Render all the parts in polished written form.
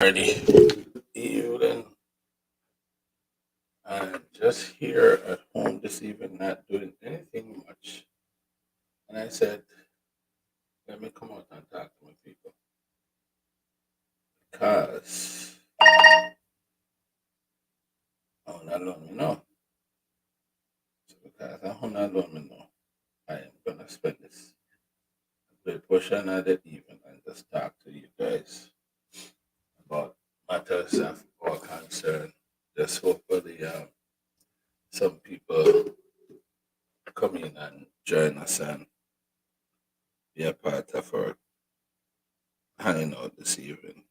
Alrighty, evening. I'm just here at home this evening, not doing anything much. And I said, let me come out and talk to my people because I'm not alone, So because I'm not alone, I am gonna spend this great portion of the evening and just talk to you guys about matters of our concern. Just hopefully, some people come in and join us and be a part of our hanging out this evening.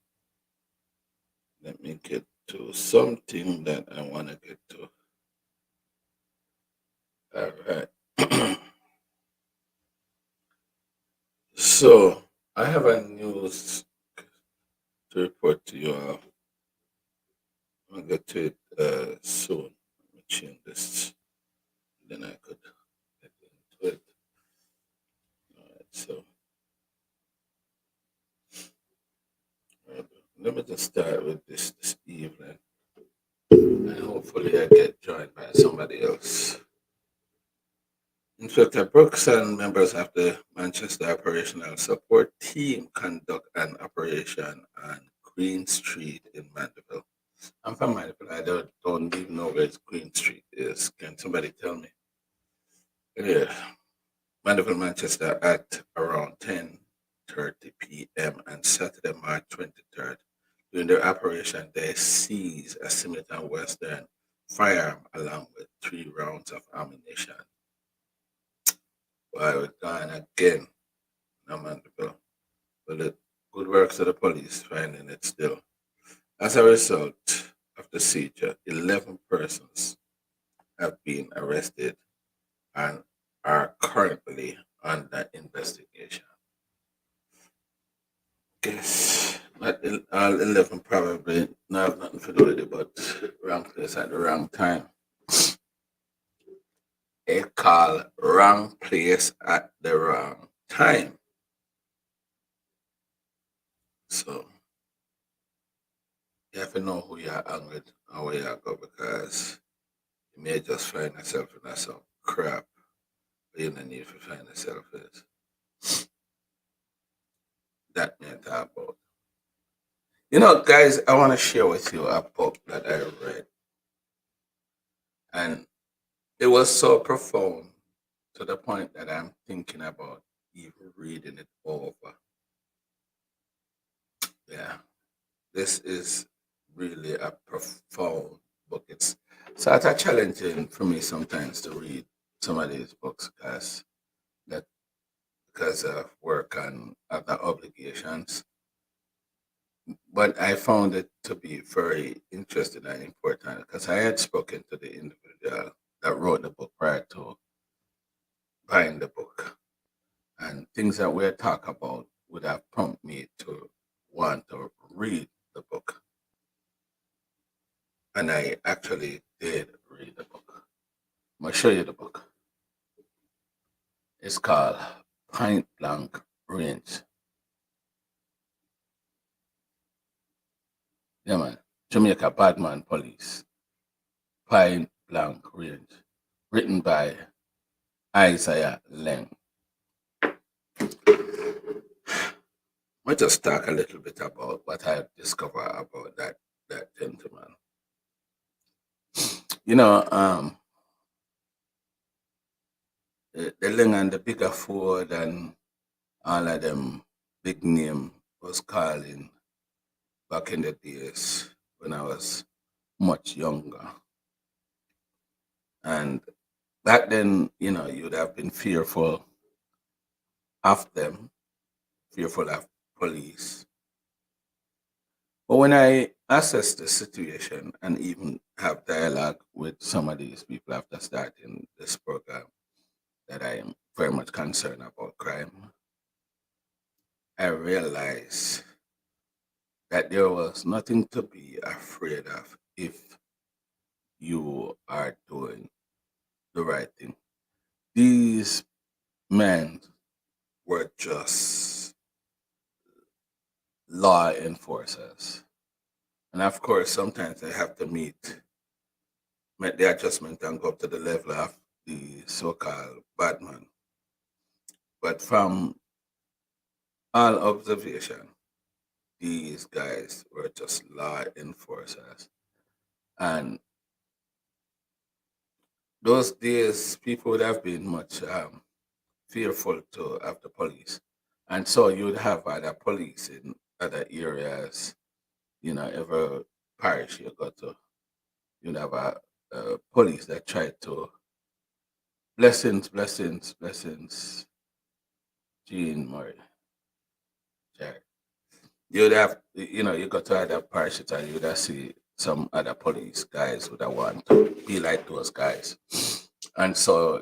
Let me get to something that I want to get to. All right. So I have a news to report to you all. I'll get to it soon. Let me change this. Then I could get into it. All right. So uh, let me just start with this evening. And hopefully I get joined by somebody else. Inspector Brooks and members of the Manchester Operational Support Team conduct an operation on Queen Street in Mandeville. I'm from Mandeville. I don't even know where Queen Street is. Can somebody tell me? Yeah, Mandeville, Manchester at around 10:30 p.m. on Saturday, March 23rd. During the operation, they seized a Smith& Western firearm along with 3 rounds of ammunition. While we're gone again, no Mandeville. But the good works of the police finding it still. As a result of the seizure, 11 persons have been arrested and are currently under investigation. Guess not all 11 probably not have nothing to do with it, but wrong place at the wrong time. It called wrong place at the wrong time. So you have to know who you're hang with and where you go because you may just find yourself in some crap where you don't need to find yourself is. That may talk about. Guys, I want to share with you a book that I read, and it was so profound to the point that I'm thinking about even reading it over. Yeah, this is really a profound book. It's sort of challenging for me sometimes to read some of these books that because of work and other obligations. But I found it to be very interesting and important because I had spoken to the individual that wrote the book prior to buying the book. And things that we're talking about would have prompted me to want to read the book. And I actually did read the book. I'm going to show you the book. It's called Point Blank Range. Yeah, man. Jamaica Badman Police. Point Blank Range. Written by Isaiah Leng. I'll just talk a little bit about what I've discovered about that gentleman. You know, the Leng and the bigger Ford and all of them big name was calling back in the days when I was much younger. And back then, you'd have been fearful of them, fearful of police. But when I assess the situation and even have dialogue with some of these people after starting this program, that I am very much concerned about crime, I realize that there was nothing to be afraid of if you are doing the right thing. These men were just law enforcers. And of course, sometimes they have to make the adjustment and go up to the level of the so-called bad man. But from all observation, these guys were just law enforcers. And those days, people would have been much fearful to of the police. And so you'd have other police in other areas, every parish you go to, you'd have a police that tried to blessings, blessings, blessings, Jean Murray, Jack. You'd have, you go to other parishes and you'd have see some other police guys would have want to be like those guys. And so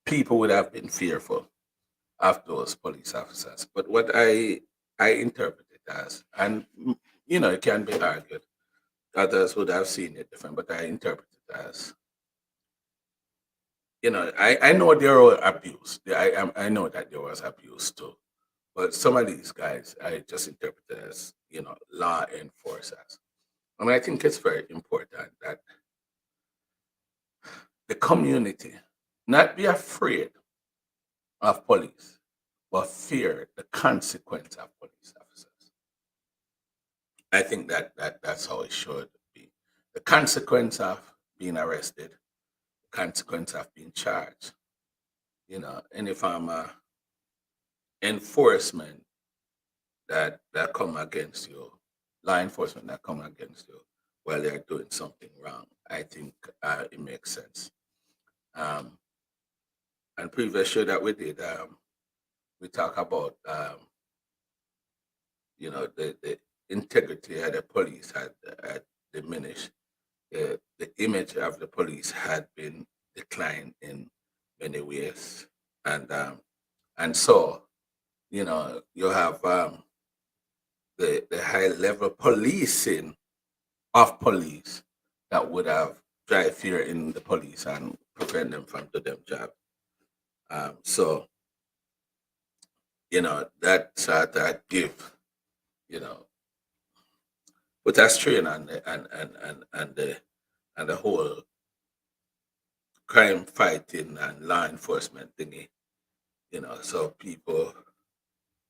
people would have been fearful of those police officers. But what I interpret it as, and it can be argued, others would have seen it different, but I interpret it as, I know there were abuse. I know that there was abuse too. But some of these guys, I just interpret it as, law enforcers. And I think it's very important that the community not be afraid of police, but fear the consequence of police officers. I think that's how it should be. The consequence of being arrested, the consequence of being charged. Any form of enforcement that come against you, law enforcement that come against you while they're doing something wrong. I think it makes sense. Um, and previous show that we did, we talk about the integrity of the police had diminished. The image of the police had been declined in many ways, and so you have the high level policing of police that would have drive fear in the police and prevent them from doing their job. So that sort of give you know put a strain on the whole crime fighting and law enforcement thingy. So people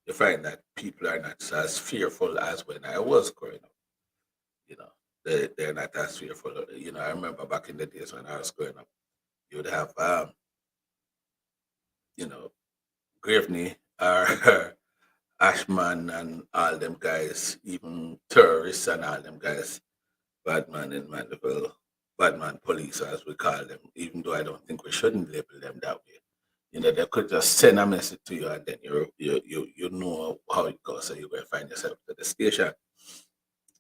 you find that people are not as fearful as when I was growing up. You know, they're not as fearful. I remember back in the days when I was growing up, you would have you know, Graveney or Ashman and all them guys, even terrorists and all them guys, Badman in Mandeville, Badman police as we call them, even though I don't think we shouldn't label them that way. They could just send a message to you and then you know how it goes, so you're gonna find yourself at the station.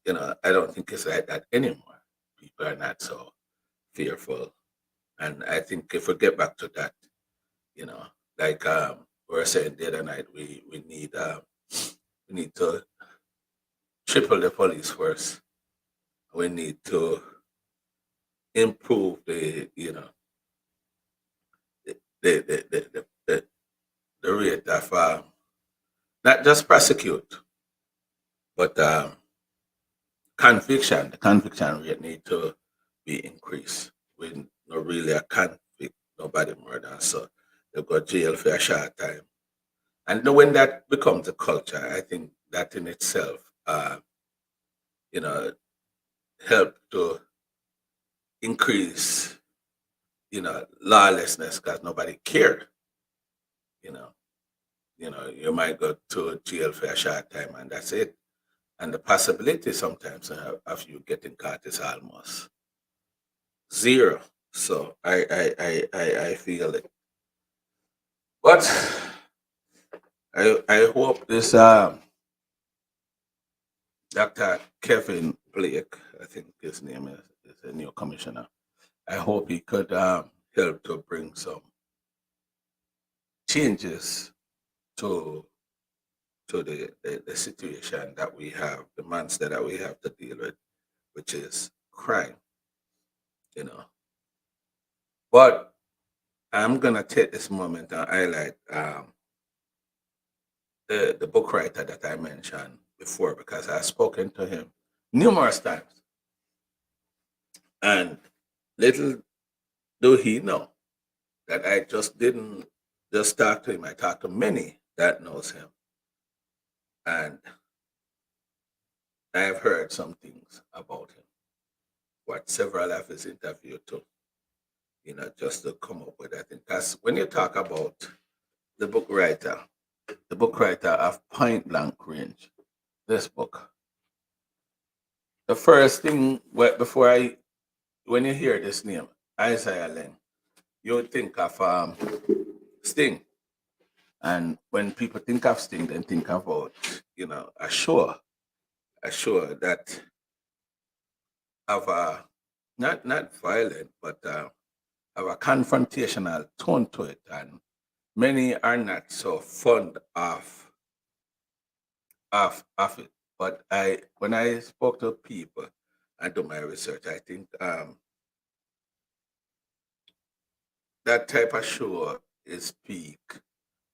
I don't think it's like that anymore. People are not so fearful. And I think if we get back to that, you know, like we were saying the other night, we need to triple the police force. We need to improve the the the the, the, the, the rate of not just prosecute, but conviction. The conviction rate need to be increased. We no really a convict nobody murder, so they go jail for a short time. And when that becomes a culture, I think that in itself, you know, help to increase, lawlessness because nobody cared. You know, you might go to jail for a short time and that's it. And the possibility sometimes of you getting caught is almost zero. So I feel it. But I hope this Dr. Kevin Blake, I think his name is a new commissioner. I hope he could help to bring some changes to the situation that we have, the monster that we have to deal with, which is crime, you know. But I'm gonna take this moment and highlight the book writer that I mentioned before because I've spoken to him numerous times. And little do he know that I just didn't just talk to him. I talked to many that knows him. And I've heard some things about him, what several of his interview too, just to come up with that thing. Because when you talk about the book writer, the book writer of Point Blank Range, this book, the first thing when you hear this name, Isaiah Ling, you would think of Sting. And when people think of Sting, they think about, a show that have a not violent, but have a confrontational tone to it. And many are not so fond of it. But when I spoke to people and do my research, I think that type of show is speak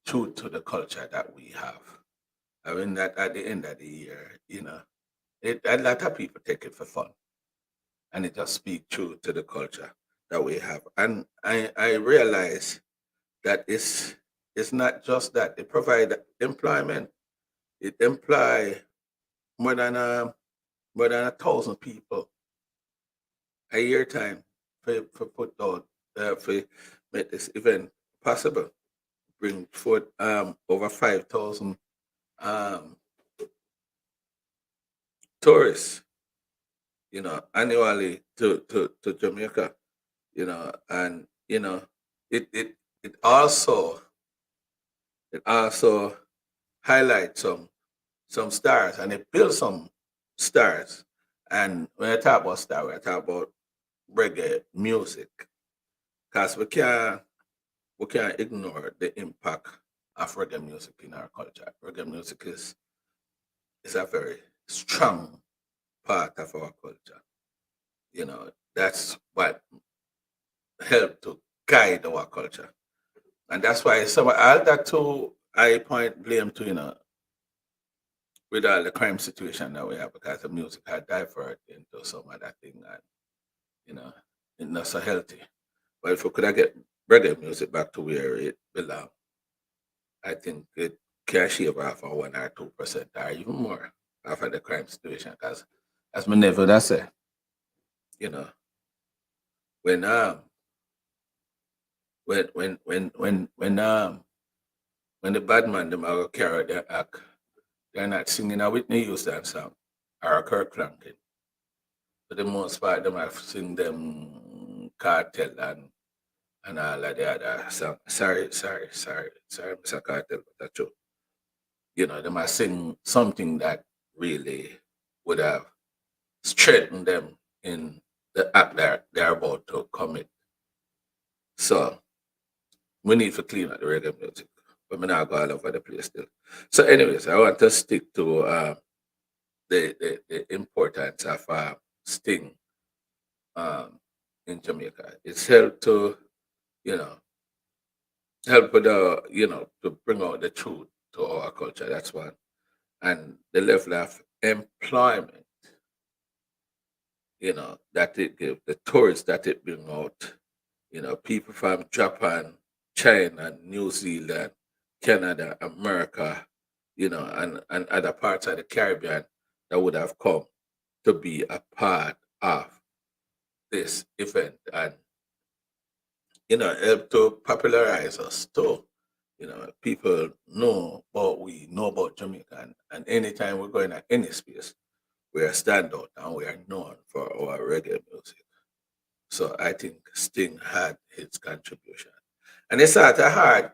true to the culture that we have. I mean that at the end of the year, a lot of people take it for fun, and it just speak true to the culture that we have. And I realize that it's not just that it provide employment. It employ more than more than 1,000 people a year time for put out for make this event possible. Bring forth over 5,000 um, tourists, annually to Jamaica, and it it it also it also highlights some stars, and it builds some stars. And when I talk about star, I talk about reggae music, because we can't ignore the impact of reggae music in our culture. Reggae music is a very strong part of our culture. That's what helped to guide our culture. And that's why all that too I point blame to, with all the crime situation that we have, because the music had diverted into some other thing, and you know, it's not so healthy. But if we could have get reggae music back to where it belongs, I think it can shave off a 1 or 2% or even more off of the crime situation. Because as my nephew that say, you know, when when the bad man them are carry their act, they're not singing a Whitney Houston song or a Kirk Franklin. For the most part, them have sing them cartel and all of the other song. Sorry, Mr. Cartel, but that's true. They might sing something that really would have strengthened them in the act they're about to commit. So we need to clean up the reggae music. But we're not go all over the place still. So, anyways, I want to stick to the importance of Sting um, in Jamaica. It's helped to, you know, help with to bring out the truth to our culture. That's one. And the level of employment, that it give, the tourists that it bring out, people from Japan, China, New Zealand, Canada, America, and other parts of the Caribbean that would have come to be a part of this event, and help to popularize us too. People know about Jamaica, and anytime we're going to any space, we are standout and we are known for our reggae music. So I think Sting had his contribution. And it's not hard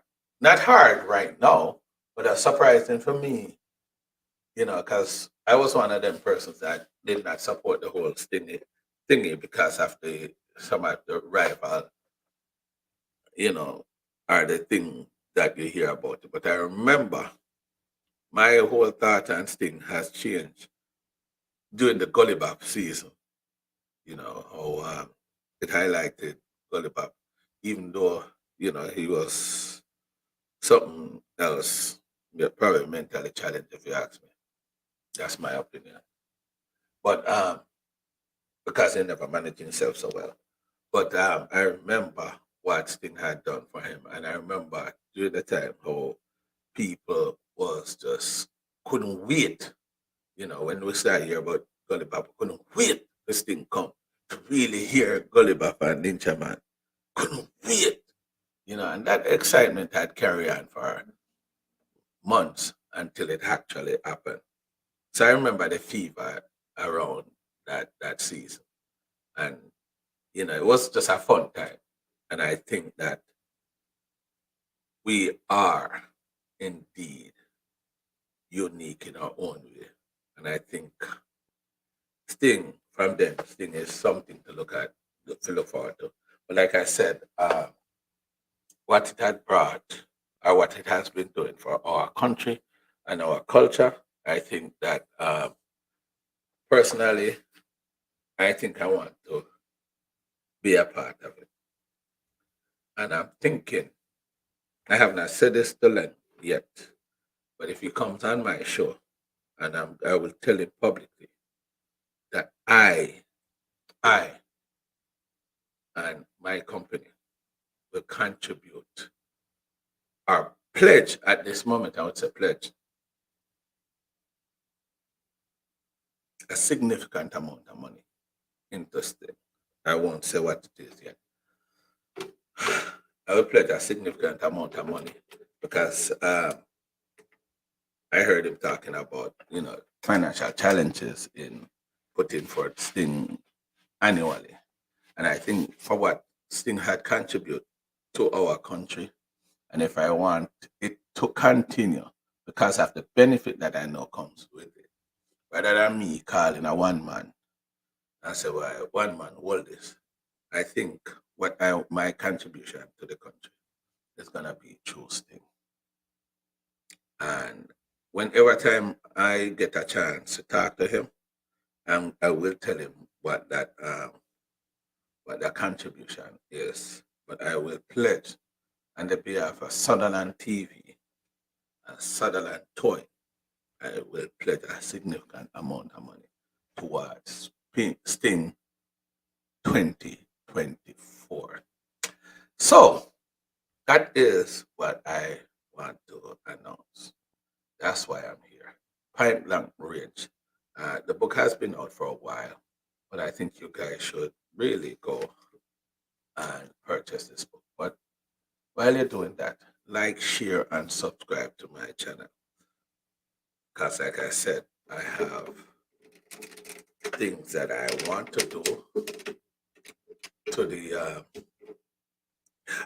right now, but surprising for me, because I was one of them persons that did not support the whole thingy because of some of the rival, you know, are the thing that you hear about it. But I remember my whole thought on Sting has changed during the Gully Bop season. How it highlighted Gully Bop, even though he was something else, yeah, probably mentally challenged if you ask me. That's my opinion. But because he never managed himself so well. But I remember what Sting had done for him, and I remember during the time how people was just couldn't wait. When we started hear about Gully Papa, couldn't wait this thing come to really hear Gully Papa and Ninja Man. Couldn't wait. And that excitement had carried on for months until it actually happened. So I remember the fever around that season. And it was just a fun time. And I think that we are indeed unique in our own way. And I think Sting is something to look forward to. But like I said, what it had brought or what it has been doing for our country and our culture, I think that personally, I think I want to be a part of it. And I'm thinking, I have not said this to Len yet, but if he comes on my show, and I will tell him publicly that I and my company will contribute or pledge at this moment, I would say pledge a significant amount of money into Sting. I won't say what it is yet. I will pledge a significant amount of money because I heard him talking about, financial challenges in putting forth Sting annually. And I think for what Sting had contributed to our country, and if I want it to continue because of the benefit that I know comes with it, rather than me calling a one man and say, well, one man, hold this. I think my contribution to the country is gonna be through Sting. And whenever time I get a chance to talk to him, I will tell him what that contribution is. But I will pledge on the behalf of Sutherland TV and Sutherland Toy, I will pledge a significant amount of money towards Sting 2024. So that is what I want to announce. That's why I'm here. Point Blank Range. The book has been out for a while, but I think you guys should really go and purchase this book. But while you're doing that, like, share, and subscribe to my channel. Because, like I said, I have things that I want to do to the.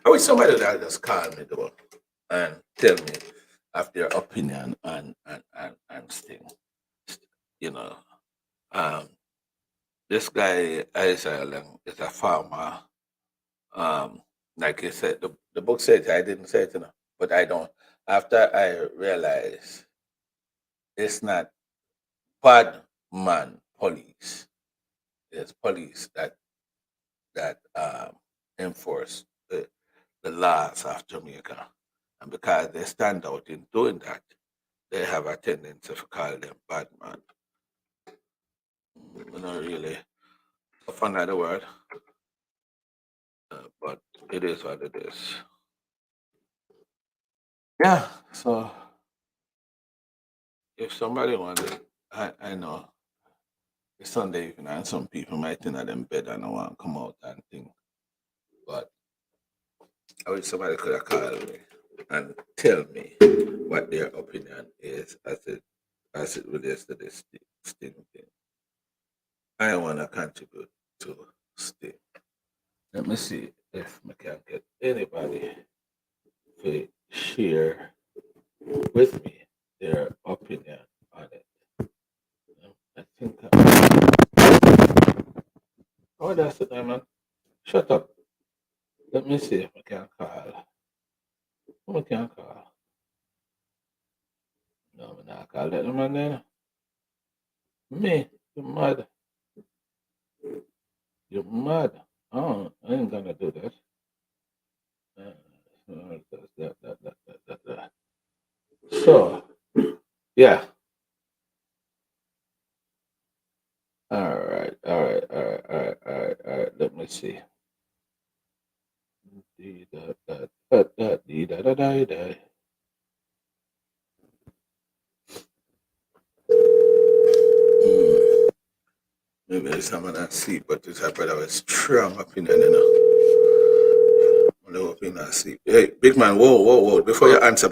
I wish somebody would just call me though and tell me of their opinion and Sting. You know, um, this guy Isaiah is a farmer. Um, like you said, the book says I didn't say it, but I don't. After I realize it's not bad man police, it's police that enforce the laws of Jamaica, and because they stand out in doing that, they have a tendency to call them bad man. Not really a fun of the word, but it is what it is. Yeah. So if somebody wanted, I know it's Sunday evening, and some people might think that them bed and I want to come out and think, but I wish somebody could have called me and tell me what their opinion is as it relates to this Sting thing. I want to contribute to Sting. Let me see if I can get anybody to share with me their opinion on it. I think. Oh, that's it, man. Shut up. Let me see if I can call. Who I can call? No, I'm not call that man there. Me, you mad. You're mad. Oh, I ain't gonna do that. That. So, yeah. All right, all right, all right, all right, all right, all right. Let me see. Dee da da da da dee da da da da. Hmm. Maybe it's some of that sleep, but this I brother was strong opinion, you know. No opinion sleep. Hey, big man, whoa, whoa, whoa. Before you answer.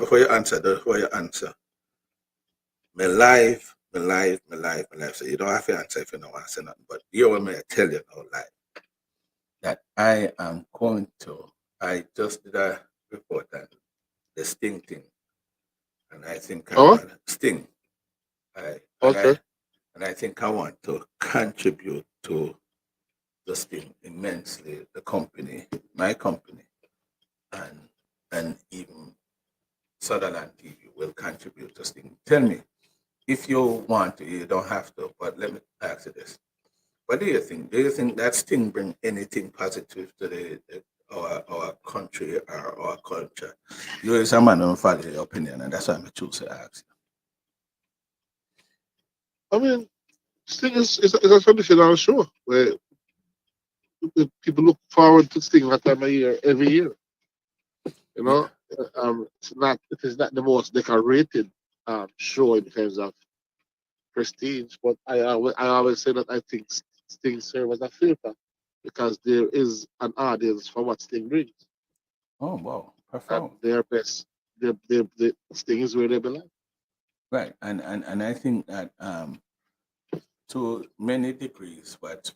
My life, my life, my life, my life. So you don't have to answer if you don't want to say nothing. But you want me to tell you no lie. That I am going to. I just did a report on the Sting thing, and I think I Oh, want Sting. I and okay. I and I think I want to contribute to the Sting immensely. The company, my company, and even Sutherland TV will contribute to Sting. Tell me if you want to. You don't have to, but let me ask you this: what do you think? Do you think that Sting bring anything positive to our country or our culture? You as a man don't follow your opinion, and that's why I choose to ask I mean, Sting is a traditional show where people look forward to Sting that time of year every year. You you. know, it is not the most decorated show in terms of prestige, but I always say that I think Sting serves as a filter because there is an audience for what Sting brings, Oh wow, and profound. their best, the Sting is where they belong. Right, and I think that to many degrees, what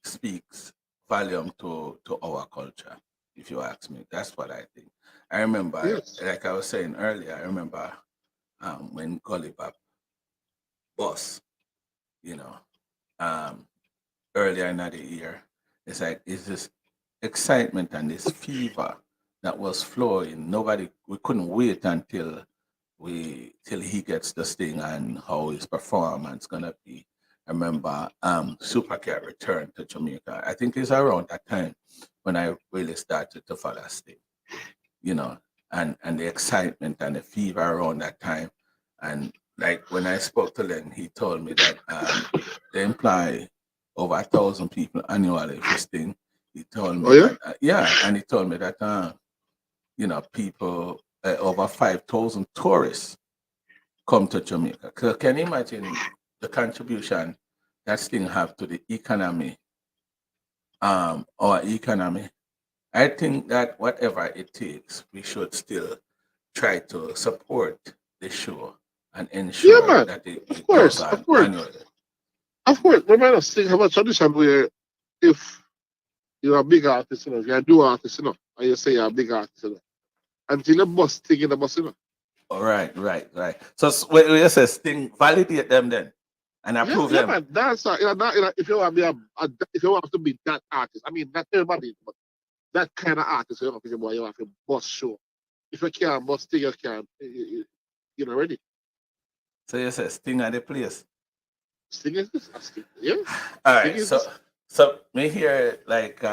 speaks volume to our culture. If you ask me, that's what I think. I remember, Yes. like I was saying earlier, I remember when Gulliver boss, you know, um, earlier in the year. It's like it's this excitement and this fever that was flowing. We couldn't wait until we till he gets this thing and how his performance gonna be. I remember Supercat returned to Jamaica. I think it's around that time when I really started to follow Sting, you know, and the excitement and the fever around that time. And like when I spoke to Len, he told me that they employ over 1,000 people annually for Sting. He told Oh me yeah. that yeah, and he told me that people over 5,000 tourists come to Jamaica. Can you imagine the contribution that Sting have to the economy, our economy? I think that whatever it takes, we should still try to support the show and Yeah, ensure man. that Of it goes course, of on course, annually. of course. Remind us, Sting have a tradition where if you're a big artist, if you're a new artist, and you say you're a big artist, until you bust Sting in the bus, All right, right, right. So when you say Sting, validate them then and Yeah, approve yeah, them. man. That's if you want to be if you want to be that artist, I mean, not everybody, but that kind of artist, you have to bust show. If you can't bust Sting, you can't, you're not ready. So you say Sting at the place. Sting is this, Sting, yeah, All Sting right, is this. so me here like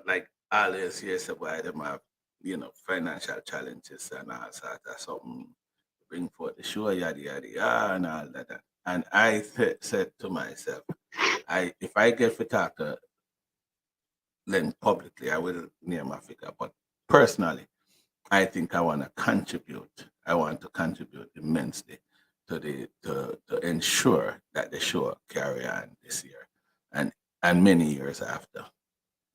like always hears about them have, financial challenges and all sort of something bring forth the show, yada yada yada and all that. And I said to myself, if I get to talk to Len publicly, I will name my figure. But personally, I think I want to contribute. I want to contribute immensely to ensure that the show carry on this year and many years after.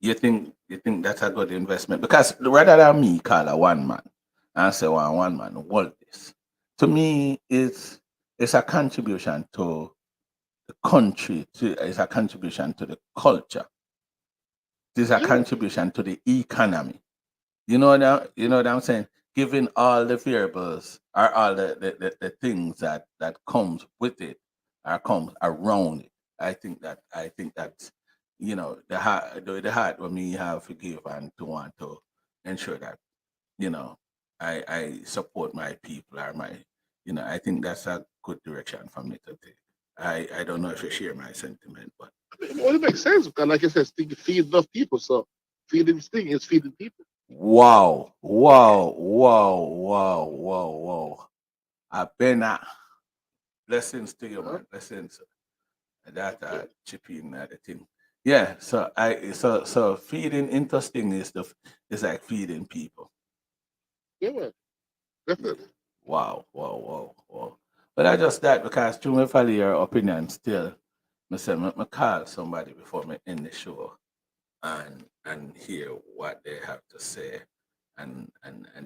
You think that's a good investment? Because rather than me call a one man and say one man hold this, to me it's a contribution to the country, it's a contribution to the culture, it's a Yeah, contribution to the economy. You know what I'm saying? Given all the variables or all the things that comes with it or comes around it, I think that's the heart what me have to give and to want to ensure that you know I support my people or I think that's a good direction for me to take. I don't know if you share my sentiment, but well, it makes sense because, like I said, Sting feeds enough people, so feeding Sting is feeding people. wow, wow, wow, wow, wow, wow. I better not. Blessings to you, Huh? man. Blessings. That chip in at the thing. Yeah. So feeding interesting is like feeding people. Yeah, man. Yeah. Definitely. Wow, wow, wow, wow. But I just that because to me follow your opinion still. I say me call somebody before me end the show and hear what they have to say. And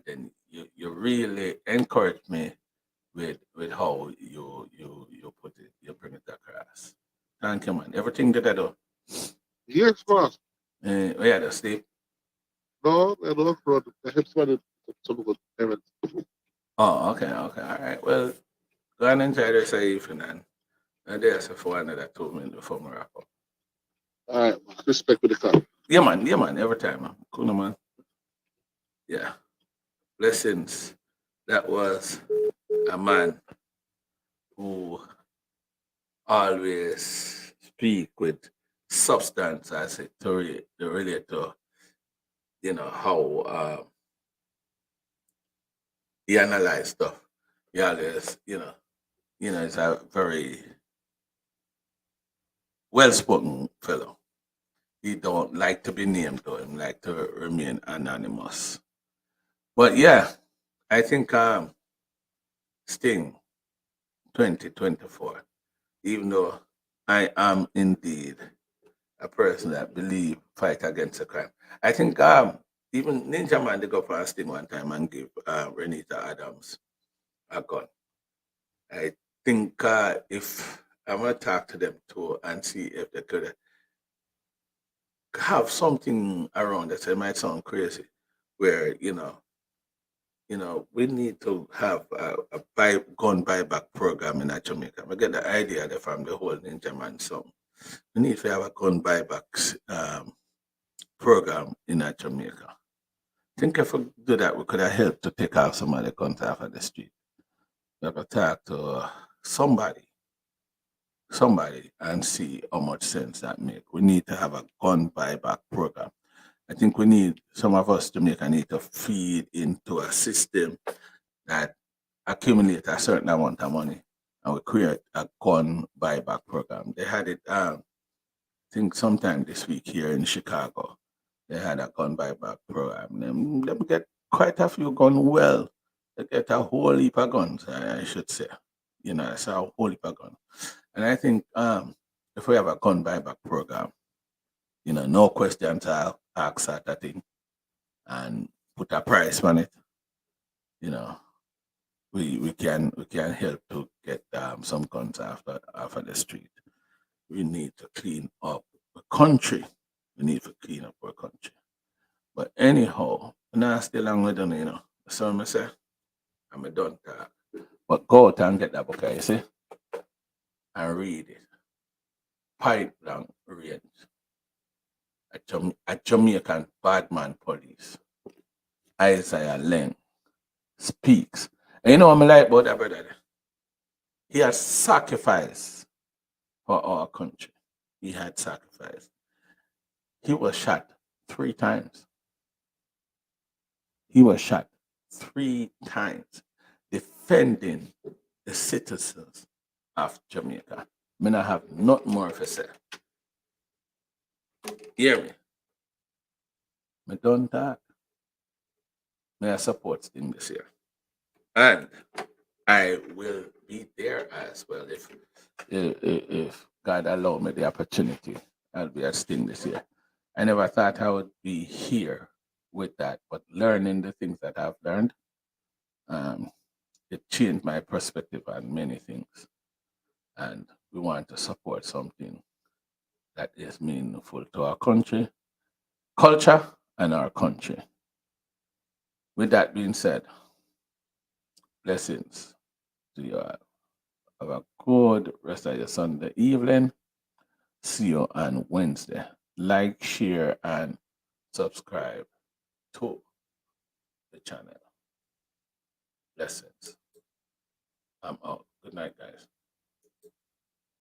then you really encourage me with how you put it, you bring it across. Thank you, man. Everything that I do. Yes, boss. Oh yeah, the sleep. No, I don't fraud. I help somebody to some good parents. Oh, okay, okay. All right. Well, go and enjoy the evening and there's for another 2 minutes before we wrap up. All right, man. Respect with the car. Yeah, man. Every time, man. Cool, man. Yeah. Blessings. That was a man who always speak with substance as it to relate to how he analyze stuff. He always he's a very well spoken fellow. He don't like to be named though. Him like to remain anonymous. But yeah, I think Sting 2024. Even though I am indeed a person that believe fight against the crime. I think even Ninja Man they go for a Sting one time and give Renita Adams a gun. I think if I'm gonna talk to them too and see if they could have something around that. It might sound crazy, where we need to have a gun buyback program in Jamaica. I get the idea there from the whole Ninja Man song. We need to have a gun buyback program in Jamaica. I think if we do that, we could have helped to take out some of the guns off of the street. We have to talk to somebody and see how much sense that make. We need to have a gun buyback program. I think we need some of us Jamaica need to feed into a system that accumulate a certain amount of money and we create a gun buyback program. They had it I think sometime this week here in Chicago. They had a gun buyback program. Them get quite a few guns. Well, they get a whole heap of guns, I should say. It's a whole heap of guns. And I think if we have a gun buyback program, no questions are asked at that thing and put a price on it, you know, we can help to get some guns after the street. We need to clean up the country. We need to clean up our country. But anyhow, now still long with them. So I say, I'm a done talk. But go out and get that book, you see, and read it. Pipe down range. A Jamaican badman police. Isaiah Len speaks. And you know what I like about that brother? He has sacrificed for our country. He had sacrificed. He was shot 3 times. He was shot 3 times defending the citizens of Jamaica. I mean, I have not more to say. Hear me. I don't talk. May I support Sting this year. And I will be there as well if God allow me the opportunity. I'll be at Sting this year. I never thought I would be here with that, but learning the things that I've learned, um, it changed my perspective on many things. And we want to support something that is meaningful to our country, culture, and our country. With that being said, blessings to you all. Have a good rest of your Sunday evening. See you on Wednesday. Like, share, and subscribe to the channel. Blessings. I'm out. Good night, guys.